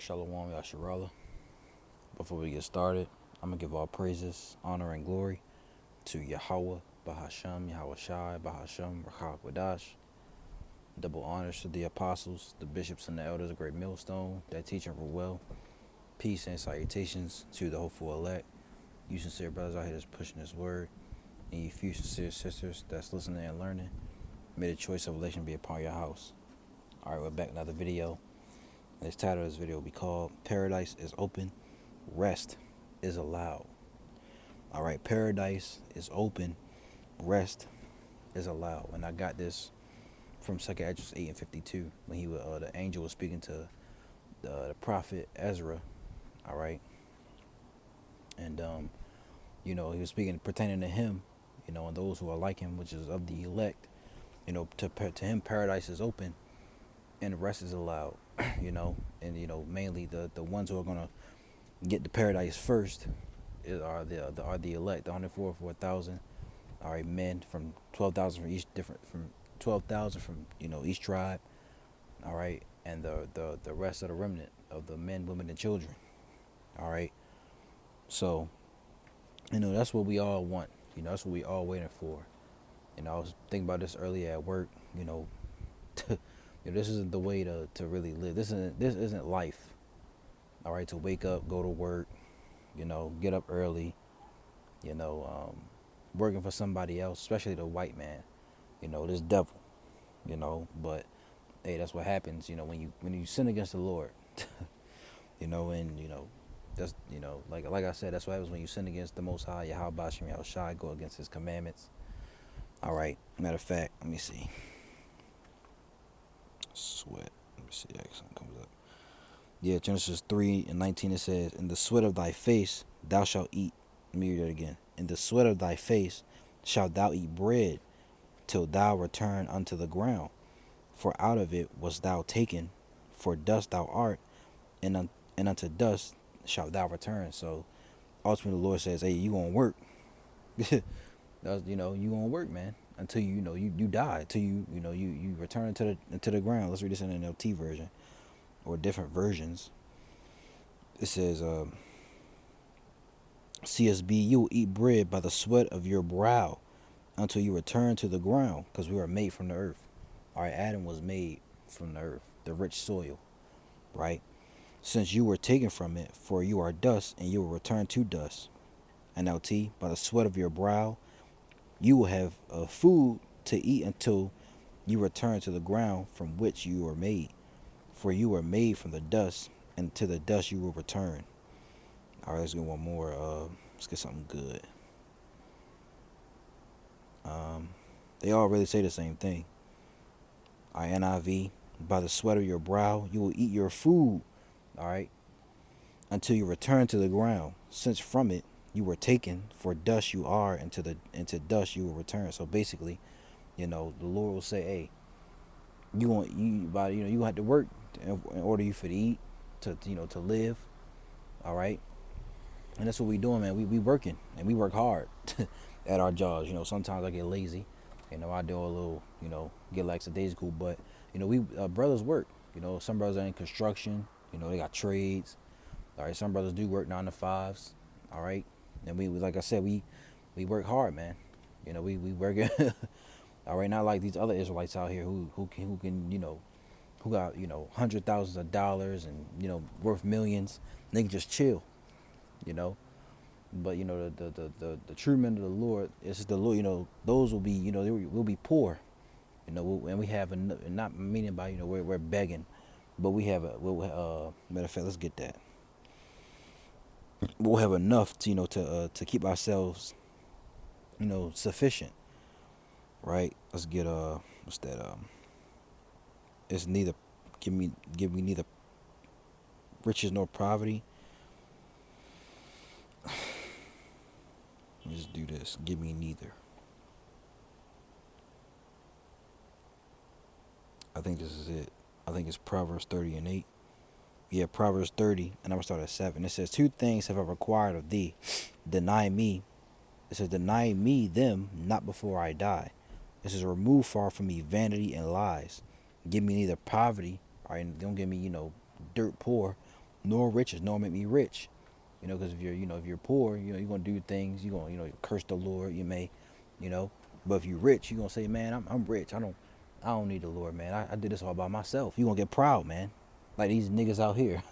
Shalom, Yasharallah. Before we get started, I'm going to give all praises, honor, and glory to Yahweh, Bahasham, Yahweh Shai, Bahasham, Rachak Wadash. Double honors to the apostles, the bishops, and the elders of Great Millstone that teach and rule well. Peace and salutations to the hopeful elect. You sincere brothers out here that's pushing this word. And you few sincere sisters that's listening and learning. May the choice of relation be upon your house. Alright, we're back with another video. And this title of this video will be called Paradise is Open, Rest is Allowed. Alright, paradise is open, rest is allowed. And I got this from 2 Esdras 8 and 52 when the angel was speaking to the prophet Ezra. Alright. And he was speaking pertaining to him, and those who are like him, which is of the elect. To him paradise is open and rest is allowed. And mainly the ones who are gonna get to paradise first are the elect, the 144,000. All right, men from 12,000 from 12,000 from each tribe. All right, and the rest of the remnant of the men, women, and children. All right, so that's what we all want. That's what we all waiting for. I was thinking about this earlier at work. This isn't the way to really live. This isn't life. All right, to wake up, go to work, get up early, working for somebody else, especially the white man, this devil, but hey, that's what happens, when you sin against the Lord, and that's like I said, that's what happens when you sin against the Most High, Yahweh Bashim Yahweh Shai, go against His commandments. All right, matter of fact, let me see. Sweat. Let me see. Something comes up. Yeah, Genesis 3 and 19 it says, "In the sweat of thy face thou shalt eat." Let me read that again. "In the sweat of thy face shalt thou eat bread, till thou return unto the ground. For out of it wast thou taken, for dust thou art, and unto dust shalt thou return." So ultimately the Lord says, hey, you gonna work. That's, you gonna work, man, until you die, until you return into the ground. Let's read this in an NLT version or different versions. It says, CSB, "You will eat bread by the sweat of your brow until you return to the ground," because we were made from the earth. All right, Adam was made from the earth, the rich soil, right? "Since you were taken from it, for you are dust, and you will return to dust." NLT, "By the sweat of your brow you will have food to eat until you return to the ground from which you were made. For you were made from the dust, and to the dust you will return." All right, let's get one more. Let's get something good. They all really say the same thing. All right, NIV, "By the sweat of your brow you will eat your food." All right, "until you return to the ground, since from it you were taken, for dust you are, and into dust you will return." So basically, the Lord will say, hey, you have to work in order you for to eat, to live. All right, and that's what we doing, man. We working, and we work hard at our jobs. Sometimes I get lazy. I do a little, get lackadaisical, but we brothers work. Some brothers are in construction. They got trades. All right, some brothers do work 9 to 5s. All right, and we like I said, we work hard, man. We work. All right, not like these other Israelites out here who can who got hundred thousands of dollars and worth millions. And they can just chill, But the true men of the Lord, it's the Lord. Those will be they will be poor, and we have not meaning by we're begging, but we have matter of fact, let's get that. We'll have enough to keep ourselves sufficient, right? Let's get what's that it's neither give me neither riches nor poverty. Let's do this. Give me neither. I think this is it. I think it's Proverbs 30 and 8. Yeah, Proverbs 30, and I'm gonna start at 7. It says, "Two things have I required of thee. Deny me." It says, "Deny me them not before I die." It says, "Remove far from me vanity and lies. Give me neither poverty," all right, don't give me, dirt poor, nor riches, nor make me rich. Because if you're poor, you're gonna do things. You're gonna, curse the Lord. You may, you know. But if you're rich, you're gonna say, man, I'm rich. I don't need the Lord, man. I did this all by myself. You're gonna get proud, man. Like these niggas out here,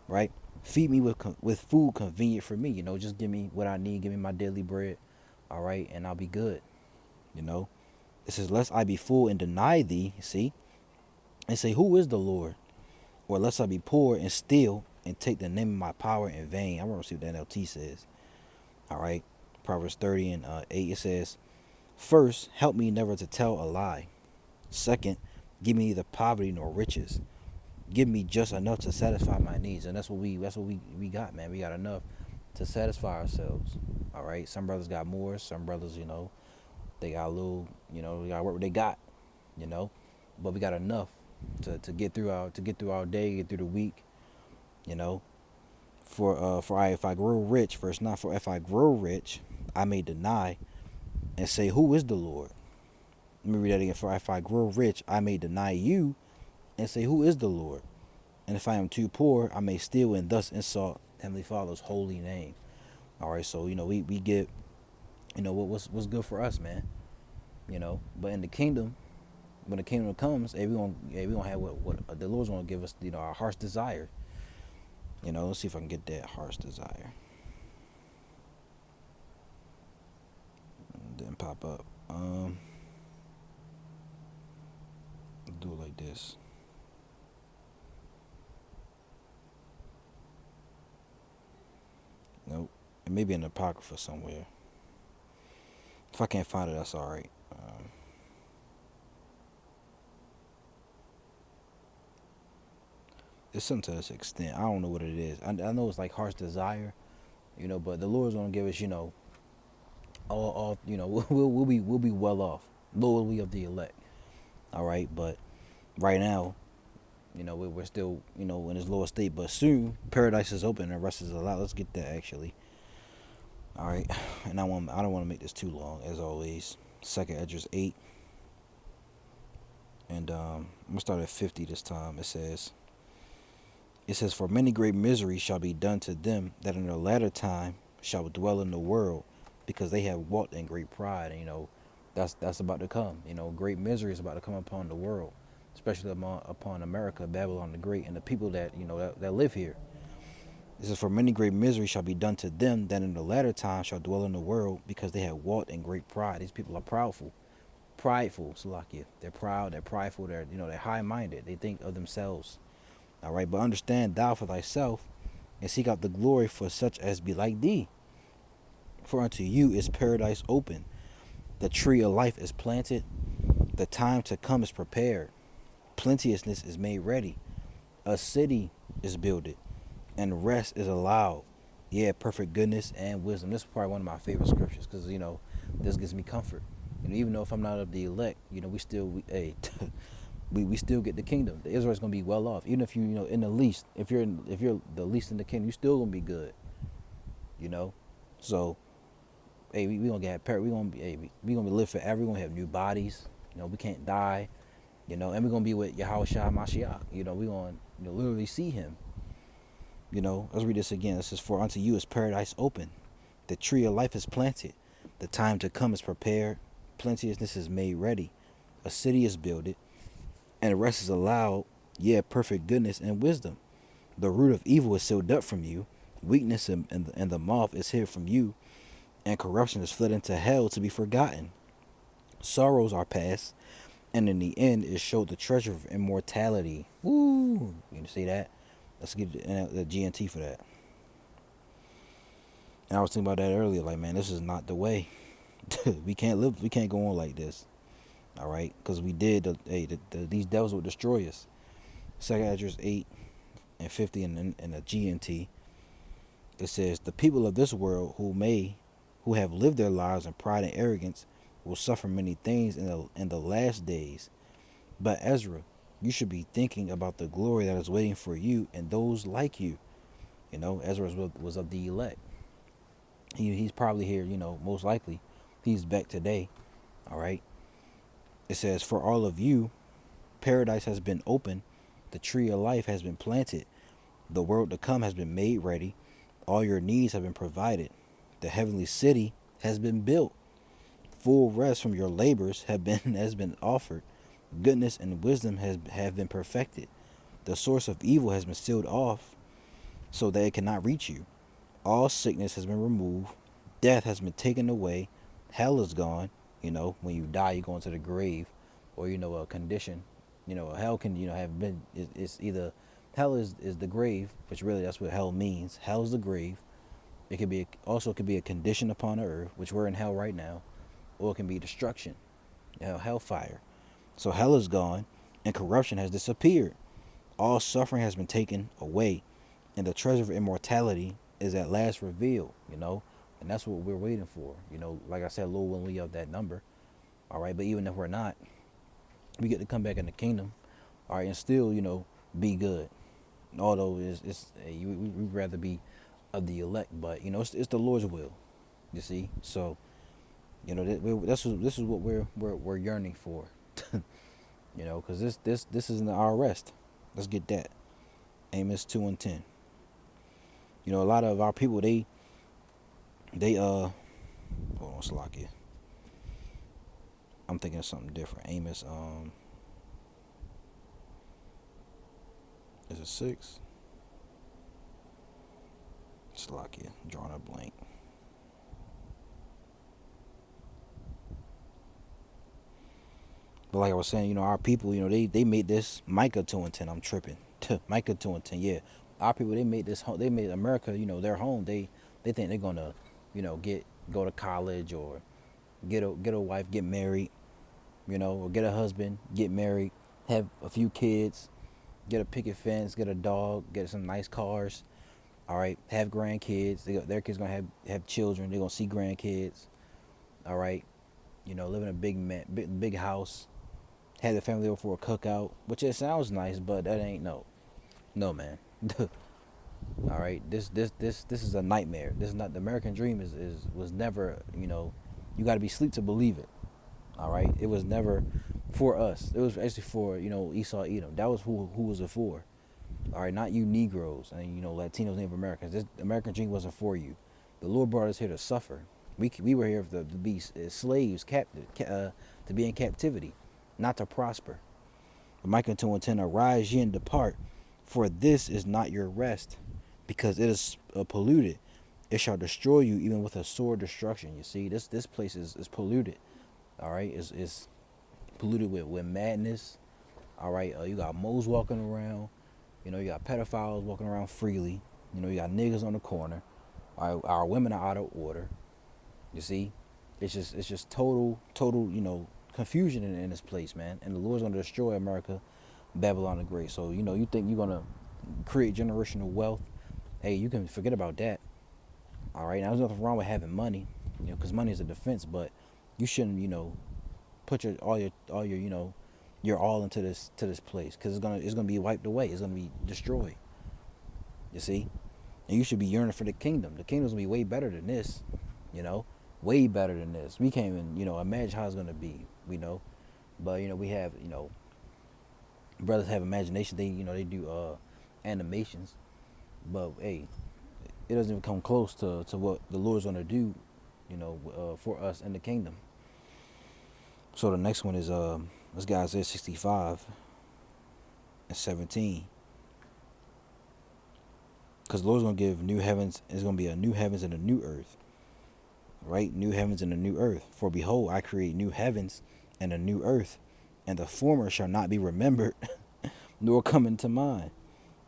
right? Feed me with food convenient for me. Just give me what I need. Give me my daily bread, all right, and I'll be good. You know. It says, lest I be full and deny thee. See, and say, who is the Lord? Or lest I be poor and steal and take the name of my power in vain. I want to see what the NLT says. All right. Proverbs 30 and 8, it says, first, help me never to tell a lie. Second, give me neither poverty nor riches. Give me just enough to satisfy my needs. And that's what we got, man. We got enough to satisfy ourselves. All right. Some brothers got more. Some brothers, they got a little, they got to work what they got, you know. But we got enough to get through our day, get through the week, you know. If I grow rich, verse 9, for if I grow rich, I may deny and say, who is the Lord? Let me read that again. For if I grow rich, I may deny you and say, who is the Lord? And if I am too poor, I may steal and thus insult Heavenly Father's holy name. All right, so we get, what's good for us, man. But in the kingdom, when the kingdom comes, we gonna have what the Lord's gonna give us, our heart's desire. Let's see if I can get that heart's desire. Didn't pop up. Do it like this. Nope. It may be in the Apocrypha somewhere. If I can't find it, that's all right. It's something to this extent. I don't know what it is. I know it's like heart's desire, but the Lord's gonna give us, all we'll be well off. Lord, we of the elect. All right, but right now, we're still, in this lower state. But soon, paradise is open and rest is allowed. Let's get that actually. All right, and I don't want to make this too long, as always. 2nd Esdras 8, and I'm gonna start at 50 this time. It says, for many great miseries shall be done to them that in the latter time shall dwell in the world, because they have walked in great pride. And, that's about to come. Great misery is about to come upon the world, especially upon America, Babylon the Great, and the people that, that live here. It says, for many great miseries shall be done to them that in the latter time shall dwell in the world, because they have walked in great pride. These people are prideful, Salakia. They're proud, they're prideful, they're high-minded. They think of themselves. All right, but understand thou for thyself, and seek out the glory for such as be like thee. For unto you is paradise open, the tree of life is planted, the time to come is prepared, plenteousness is made ready, a city is builded, and rest is allowed. Yeah, perfect goodness and wisdom. This is probably one of my favorite scriptures, because this gives me comfort. Even though if I'm not of the elect, we still we still get the kingdom. The Israelites gonna be well off, even if in the least. If you're the least in the kingdom, you still gonna be good. So, hey, we gonna get we gonna be we gonna live forever. We gonna have new bodies. We can't die. And we're gonna be with Yahushua Mashiach. We gonna literally see him. Let's read this again. It says, for unto you is paradise open, the tree of life is planted, the time to come is prepared, plenteousness is made ready, a city is builded, and rest is allowed, yeah, perfect goodness and wisdom. The root of evil is sealed up from you, weakness and the moth is hid from you, and corruption is fled into hell to be forgotten. Sorrows are past, and in the end is showed the treasure of immortality. Woo! You see that? Let's get the GNT for that. And I was thinking about that earlier, like, man, this is not the way. We can't go on like this. All right, because we did. These devils will destroy us. 2nd Esdras 8 and 50 in the GNT. It says, the people of this world who have lived their lives in pride and arrogance will suffer many things in the last days. But Ezra, you should be thinking about the glory that is waiting for you and those like you. Ezra was of the elect. He's probably here. Most likely, he's back today. All right. It says, for all of you, paradise has been opened, the tree of life has been planted, The world to come has been made ready. All your needs have been provided. The heavenly city has been built. Full rest from your labors have been has been offered. Goodness and wisdom have been perfected. The source of evil has been sealed off so that it cannot reach you. All sickness has been removed. Death has been taken away. Hell is gone. When you die, you go into the grave, or a condition. Hell can have been. It's either hell is the grave, which really that's what hell means. Hell is the grave. It could be also could be a condition upon the earth, which we're in hell right now, or it can be destruction, hellfire. So hell is gone, and corruption has disappeared. All suffering has been taken away, and the treasure of immortality is at last revealed. And that's what we're waiting for. Like I said, Lord, when we of that number, all right. But even if we're not, we get to come back in the kingdom, all right, and still, be good. Although we'd rather be of the elect, but it's the Lord's will. You see, so this is what we're yearning for. Because this isn't our rest. Let's get that. Amos 2:10. A lot of our people they hold on, Salakia. I'm thinking of something different. Amos is it 6? Salakia, drawing a blank. But like I was saying, our people, they made this Micah 2:10. I'm tripping. Micah 2:10. Yeah, our people they made this. They made America, their home. They think they're gonna, go to college or get a wife, get married, or get a husband, get married, have a few kids, get a picket fence, get a dog, get some nice cars. All right, have grandkids. Their kids gonna have children. They're gonna see grandkids. All right, live in a big house. Had the family over for a cookout, which it sounds nice, but that ain't no, man. All right, this is a nightmare. This is not the American dream. Was never, you got to be asleep to believe it. All right, it was never for us. It was actually for Esau, Edom. That was who was it for. All right, not you Negroes and Latinos, Native Americans. This American dream wasn't for you. The Lord brought us here to suffer. We were here to be slaves, captive, to be in captivity, not to prosper. Micah 2:10, arise ye and depart, for this is not your rest, because it is polluted. It shall destroy you even with a sore destruction. You see, this place is polluted. All right, it's polluted with madness. All right, you got moles walking around. You got pedophiles walking around freely. You got niggas on the corner. Our women are out of order. You see, it's just total, confusion in this place, man. And the Lord's gonna destroy America, Babylon the Great. So you think you're gonna create generational wealth? Hey, you can forget about that. All right, now there's nothing wrong with having money, because money is a defense. But you shouldn't, put all your all into this place, because it's gonna be wiped away. It's gonna be destroyed. You see, and you should be yearning for the kingdom. The kingdom's gonna be way better than this. Way better than this. We can't even, imagine how it's gonna be, But we have, brothers have imagination. They do animations, but hey, it doesn't even come close to what the Lord's gonna do, for us in the kingdom. So the next one is this guy Isaiah 65:17. Because the Lord's gonna give new heavens. It's gonna be a new heavens and a new earth. Right? New heavens and a new earth. For behold, I create new heavens and a new earth, and the former shall not be remembered, nor come into mind.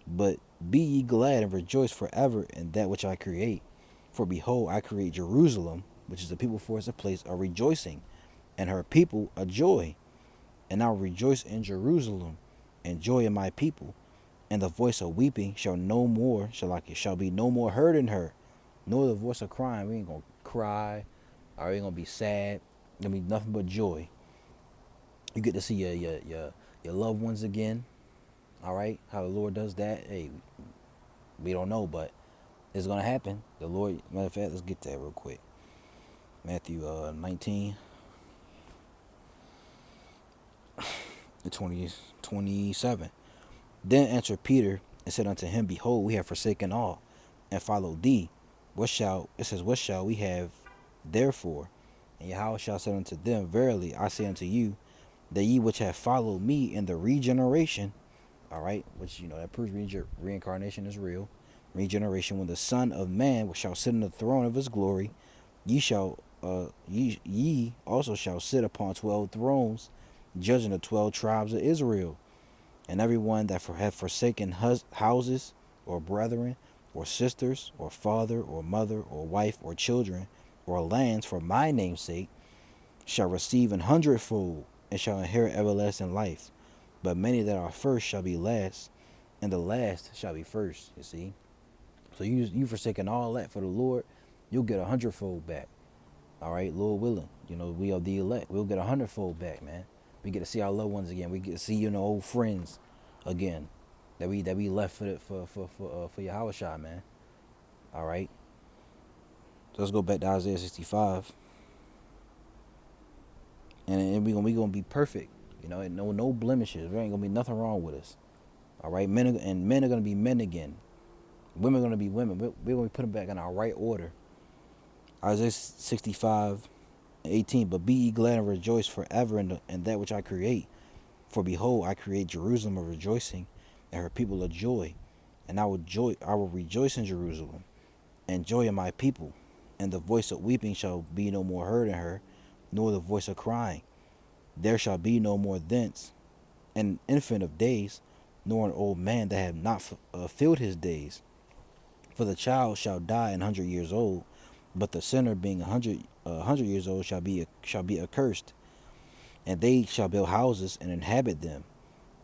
But be ye glad and rejoice forever in that which I create. For behold, I create Jerusalem, which is the people for us a place of rejoicing, and her people a joy. And I will rejoice in Jerusalem, and joy in my people. And the voice of weeping shall be no more heard in her, nor the voice of crying. We ain't gonna cry, or we ain't gonna be sad. It's gonna be nothing but joy. You get to see your loved ones again. All right, how the Lord does that. Hey, we don't know, but it's gonna happen. The Lord. Matter of fact, let's get that real quick. Matthew 19:27. Then answered Peter and said unto him, Behold, we have forsaken all, and followed thee. What shall we have therefore? And Yahweh shall say unto them, Verily I say unto you, that ye which have followed me in the regeneration, all right, which that proves reincarnation is real. Regeneration, when the Son of Man shall sit on the throne of his glory, ye also shall sit upon 12 thrones, judging the 12 tribes of Israel. And everyone that have forsaken houses, or brethren, or sisters, or father, or mother, or wife, or children, or lands for my name's sake, shall receive 100-fold, and shall inherit everlasting life. But many that are first shall be last, and the last shall be first. You see, so you forsaken all that for the Lord, you'll get 100-fold back. All right, Lord willing, we are the elect. We'll get 100-fold back, man. We get to see our loved ones again. We get to see old friends again that we left for Yahweh Shai, man. All right. So let's go back to Isaiah 65, and we gonna be perfect. And no blemishes. There ain't gonna be nothing wrong with us. All right, men are gonna be men again. Women are gonna be women. We're gonna be put them back in our right order. Isaiah 65:18. But be ye glad and rejoice forever in that which I create. For behold, I create Jerusalem a rejoicing, and her people a joy. And I will rejoice in Jerusalem, and joy in my people. And the voice of weeping shall be no more heard in her, nor the voice of crying. There shall be no more thence an infant of days, nor an old man that have not filled his days. For the child shall die 100 years old, but the sinner being 100 years old shall be accursed. And they shall build houses and inhabit them,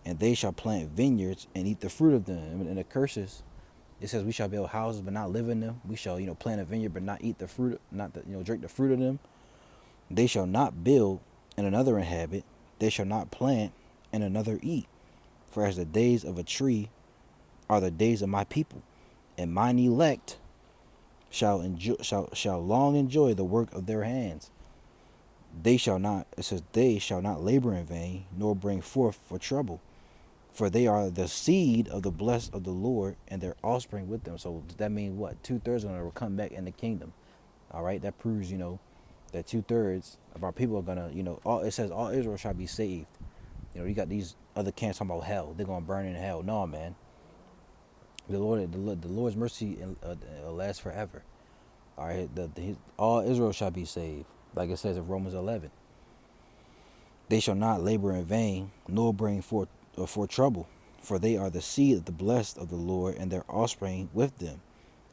and they shall plant vineyards and eat the fruit of them. And the curses, it says we shall build houses but not live in them. We shall plant a vineyard but not eat the fruit, not drink the fruit of them. They shall not build and another inhabit. They shall not plant and another eat. For as the days of a tree are the days of my people, and mine elect shall long enjoy the work of their hands. They shall not labor in vain, nor bring forth for trouble. For they are the seed of the blessed of the Lord, and their offspring with them. So that means what? 2/3 are gonna come back in the kingdom. All right, that proves that 2/3 of our people are gonna it says all Israel shall be saved. You got these other camps talking about hell. They're gonna burn in hell. No, man. The Lord's mercy lasts forever. All right, all Israel shall be saved, like it says in Romans 11. They shall not labor in vain, nor bring forth for trouble, for they are the seed of the blessed of the Lord, and their offspring with them.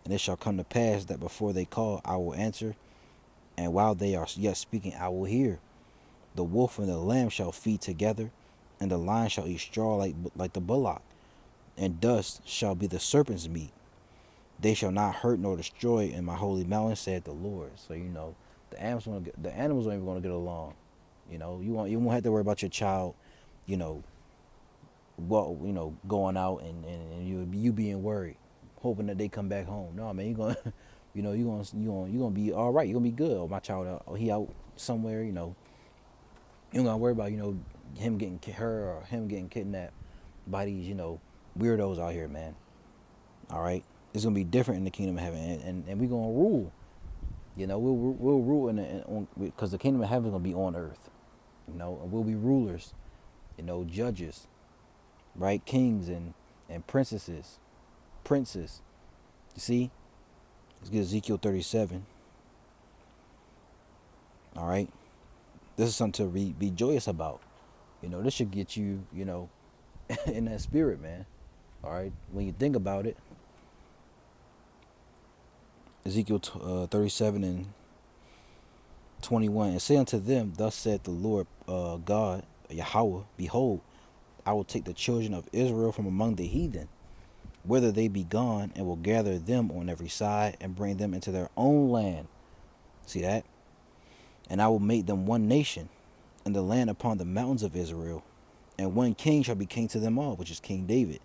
And it shall come to pass that before they call, I will answer, and while they are yet speaking, I will hear. The wolf and the lamb shall feed together, and the lion shall eat straw like the bullock, and dust shall be the serpent's meat. They shall not hurt nor destroy in my holy mountain, said the Lord. So the animals aren't even gonna get along. You won't have to worry about your child, you know, going out and you being worried, hoping that they come back home. No, man, you gonna, you gonna be all right. You gonna be good. Or my child, he out somewhere. You don't gotta worry about him getting hurt or him getting kidnapped by these weirdos out here, man. All right, it's gonna be different in the kingdom of heaven, and we gonna rule. We'll rule because the kingdom of heaven is gonna be on earth. And we'll be rulers, judges, right? Kings and princesses, princes. You see? Let's get Ezekiel 37. All right? This is something to be joyous about. This should get you, in that spirit, man. All right? When you think about it, Ezekiel 37 and 21. And say unto them, Thus saith the Lord God, Yahweh, Behold, I will take the children of Israel from among the heathen, whither they be gone, and will gather them on every side, and bring them into their own land. See that? And I will make them one nation, in the land upon the mountains of Israel, and one king shall be king to them all, which is King David.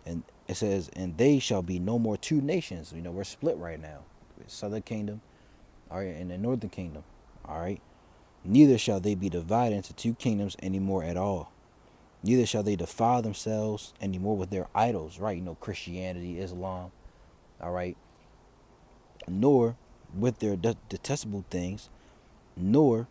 And it says, and they shall be no more two nations. We're split right now. Southern kingdom, all right, and the northern kingdom, all right. Neither shall they be divided into two kingdoms anymore at all. Neither shall they defile themselves anymore with their idols, right? Christianity, Islam, all right? Nor with their detestable things, nor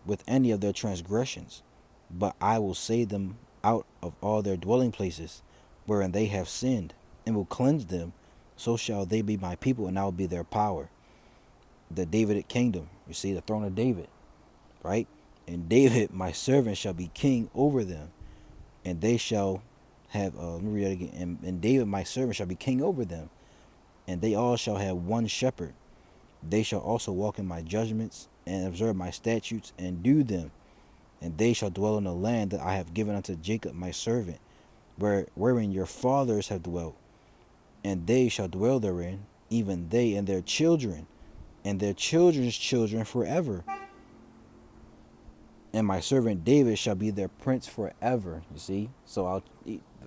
with any of their transgressions. But I will save them out of all their dwelling places, wherein they have sinned, and will cleanse them. So shall they be my people, and I will be their power. The Davidic kingdom, you see, the throne of David, right? And David, my servant, shall be king over them, and they shall have, let me read that again. And David, my servant, shall be king over them, and they all shall have one shepherd. They shall also walk in my judgments, and observe my statutes, and do them. And they shall dwell in the land that I have given unto Jacob my servant, wherein your fathers have dwelt. And they shall dwell therein, even they and their children, and their children's children forever. And my servant David shall be their prince forever. You see? So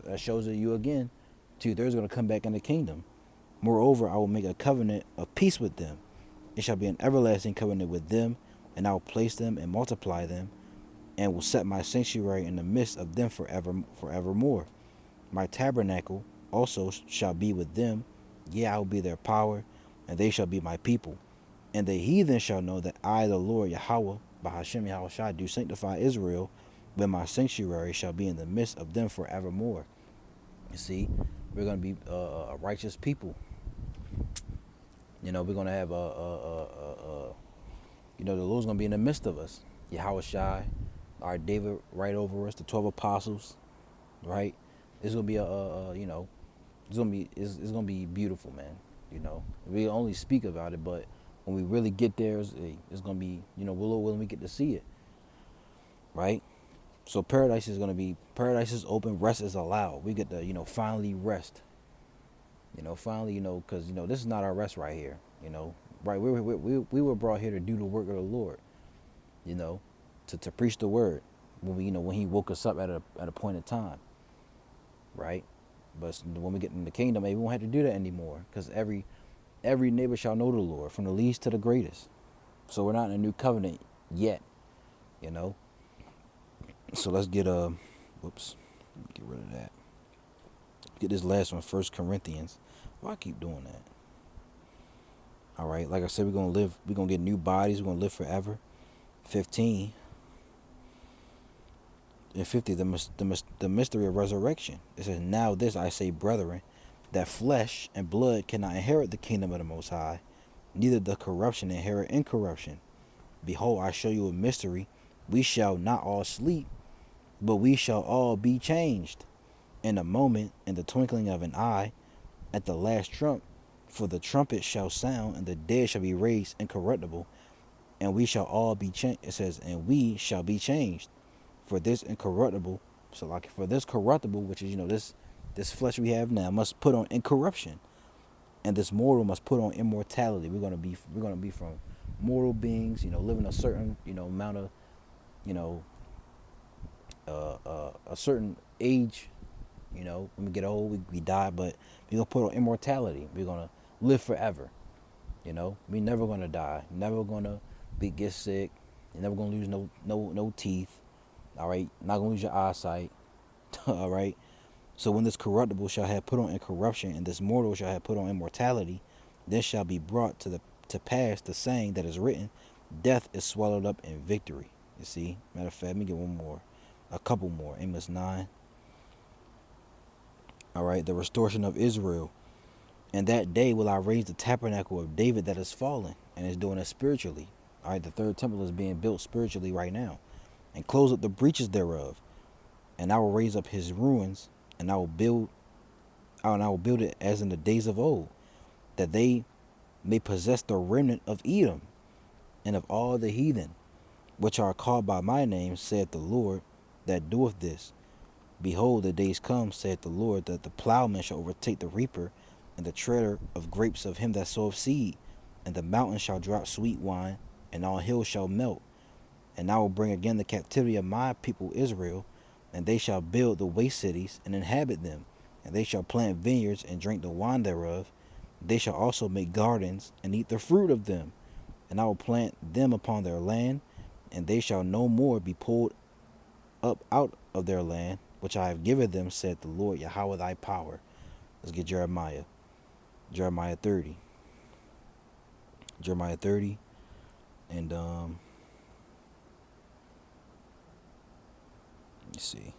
that shows you again, 2/3 going to come back in the kingdom. Moreover, I will make a covenant of peace with them. It shall be an everlasting covenant with them, and I will place them and multiply them, and will set my sanctuary in the midst of them forevermore. My tabernacle also shall be with them. Yea, I will be their power, and they shall be my people. And the heathen shall know that I, the Lord Yahweh, Bahashem Yahweh, do sanctify Israel, when my sanctuary shall be in the midst of them forevermore. You see, we're going to be a righteous people. We're going to have the Lord's going to be in the midst of us. Yahweh Shai, our David right over us, the 12 apostles, right? It's going to be it's going to be beautiful, man. We only speak about it, but when we really get there, it's going to be, when we get to see it, right? So paradise is open, rest is allowed. We get to, finally rest. Finally, because, this is not our rest right here, right? We were brought here to do the work of the Lord, to preach the word when he woke us up at a point in time, right? But when we get in the kingdom, we won't have to do that anymore, because every neighbor shall know the Lord, from the least to the greatest. So we're not in a new covenant yet, So let's get get rid of that. Get this last one, 1 Corinthians. Why I keep doing that? All right, like I said, we're gonna get new bodies. We're gonna live forever. 15 and 50, the mystery of resurrection. It says, now this I say, brethren, that flesh and blood cannot inherit the kingdom of the Most High, neither the corruption inherit incorruption. Behold, I show you a mystery. We shall not all sleep, but we shall all be changed in a moment, in the twinkling of an eye, at the last trump. For the trumpet shall sound, and the dead shall be raised incorruptible, and we shall all be changed. It says, and we shall be changed. For this incorruptible, for this corruptible, which is, this flesh we have now, must put on incorruption, and this mortal must put on immortality. We're gonna be from mortal beings, living a certain, amount of, a certain age. When we get old, we die, but we're gonna put on immortality. We're gonna live forever. We're never gonna die. Never gonna get sick. You're never gonna lose no teeth. All right, not gonna lose your eyesight. All right. So when this corruptible shall have put on incorruption, and this mortal shall have put on immortality, then shall be brought to pass the saying that is written, death is swallowed up in victory. You see, matter of fact, let me get a couple more. Amos 9. All right, the restoration of Israel. And that day will I raise the tabernacle of David that is fallen, and is doing it spiritually. All right, the third temple is being built spiritually right now, and close up the breaches thereof. And I will raise up his ruins, and I will build it as in the days of old, that they may possess the remnant of Edom, and of all the heathen, which are called by my name, saith the Lord, that doeth this. Behold, the days come, saith the Lord, that the plowman shall overtake the reaper, and the treader of grapes of him that soweth seed. And the mountains shall drop sweet wine, and all hills shall melt. And I will bring again the captivity of my people Israel, and they shall build the waste cities, and inhabit them. And they shall plant vineyards, and drink the wine thereof. They shall also make gardens, and eat the fruit of them. And I will plant them upon their land, and they shall no more be pulled up out of their land, which I have given them, said the Lord Yahweh thy power. Let's get Jeremiah. Jeremiah 30. Jeremiah 30. And let me see.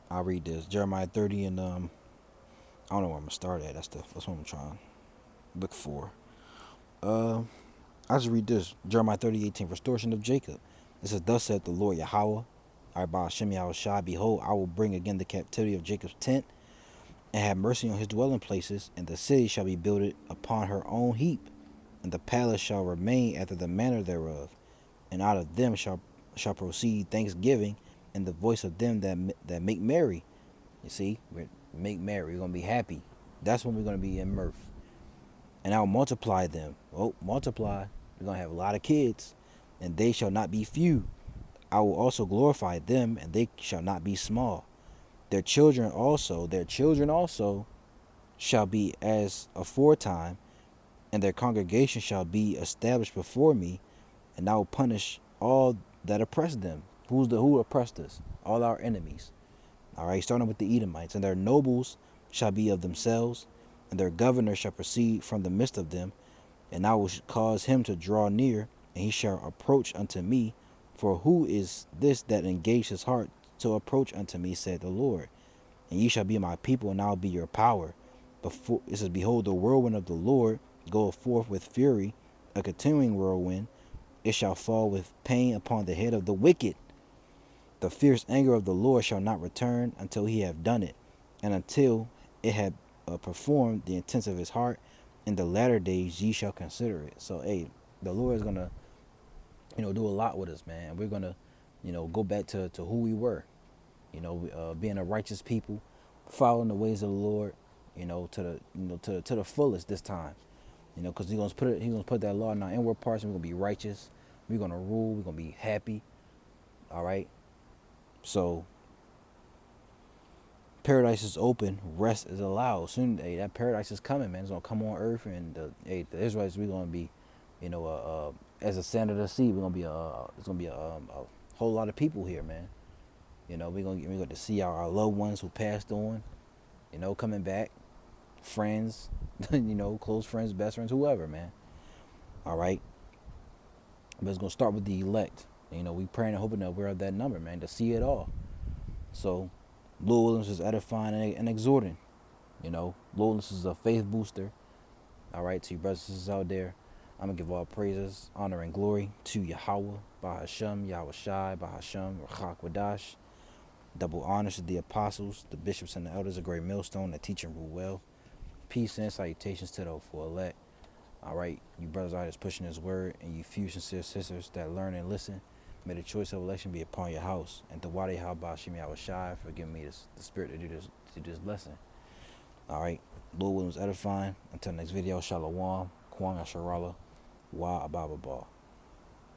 I'll read this. Jeremiah 30 and I don't know where I'm gonna start at. That's what I'm trying to look for. I just read this. Jeremiah 30:18. Restoration of Jacob. It says, thus saith the Lord Yahweh, by Hashem Yahweh Shai, behold, I will bring again the captivity of Jacob's tent, and have mercy on his dwelling places, and the city shall be builded upon her own heap, and the palace shall remain after the manner thereof, and out of them shall proceed thanksgiving, and the voice of them that make merry. You see, we make merry. We're gonna be happy. That's when we're gonna be in mirth. And I'll multiply them. Oh, multiply. We're gonna have a lot of kids, and they shall not be few. I will also glorify them, and they shall not be small. Their children also shall be as aforetime, and their congregation shall be established before me, and I will punish all that oppress them. Who oppressed us? All our enemies. All right, starting with the Edomites. And their nobles shall be of themselves, and their governor shall proceed from the midst of them, and I will cause him to draw near, and he shall approach unto me. For who is this that engaged his heart to approach unto me, said the Lord? And ye shall be my people, and I will be your power. Before it says, behold, the whirlwind of the Lord goeth forth with fury, a continuing whirlwind. It shall fall with pain upon the head of the wicked. The fierce anger of the Lord shall not return until he have done it, and until it have performed the intents of his heart. In the latter days ye shall consider it. So, hey, the Lord is gonna, do a lot with us, man. And we're gonna, go back to who we were. Being a righteous people, following the ways of the Lord. To the fullest this time. Because He's gonna put that law in our inward parts, and we're gonna be righteous. We're gonna rule. We're gonna be happy. All right. So paradise is open, rest is allowed. Soon, hey, that paradise is coming, man. It's gonna come on earth, and the Israelites, we're gonna be, as a sand of the sea. We're gonna be it's gonna be a whole lot of people here, man. We're gonna to see our loved ones who passed on, coming back, friends, close friends, best friends, whoever, man. All right, but it's gonna start with the elect. We praying and hoping that we're of that number, man, to see it all. So, Lord Williams is edifying and exhorting. Lord Williams is a faith booster. All right, to you brothers and sisters out there, I'm going to give all praises, honor, and glory to Yahweh, Bahashem, Yahweh Shai, Bahashem, Rachak Wadash. Double honors to the apostles, the bishops, and the elders, a great millstone that teach and rule well. Peace and salutations to those for elect. All right, you brothers out there pushing his word, and you few sincere sisters that learn and listen. May the choice of election be upon your house. And to Wadi Habashim Yahweh Shai for giving me the spirit to do this lesson. Alright. Lord Williams edifying. Until next video, Shalom, Kwang Asharala, Wa Ababa Ball.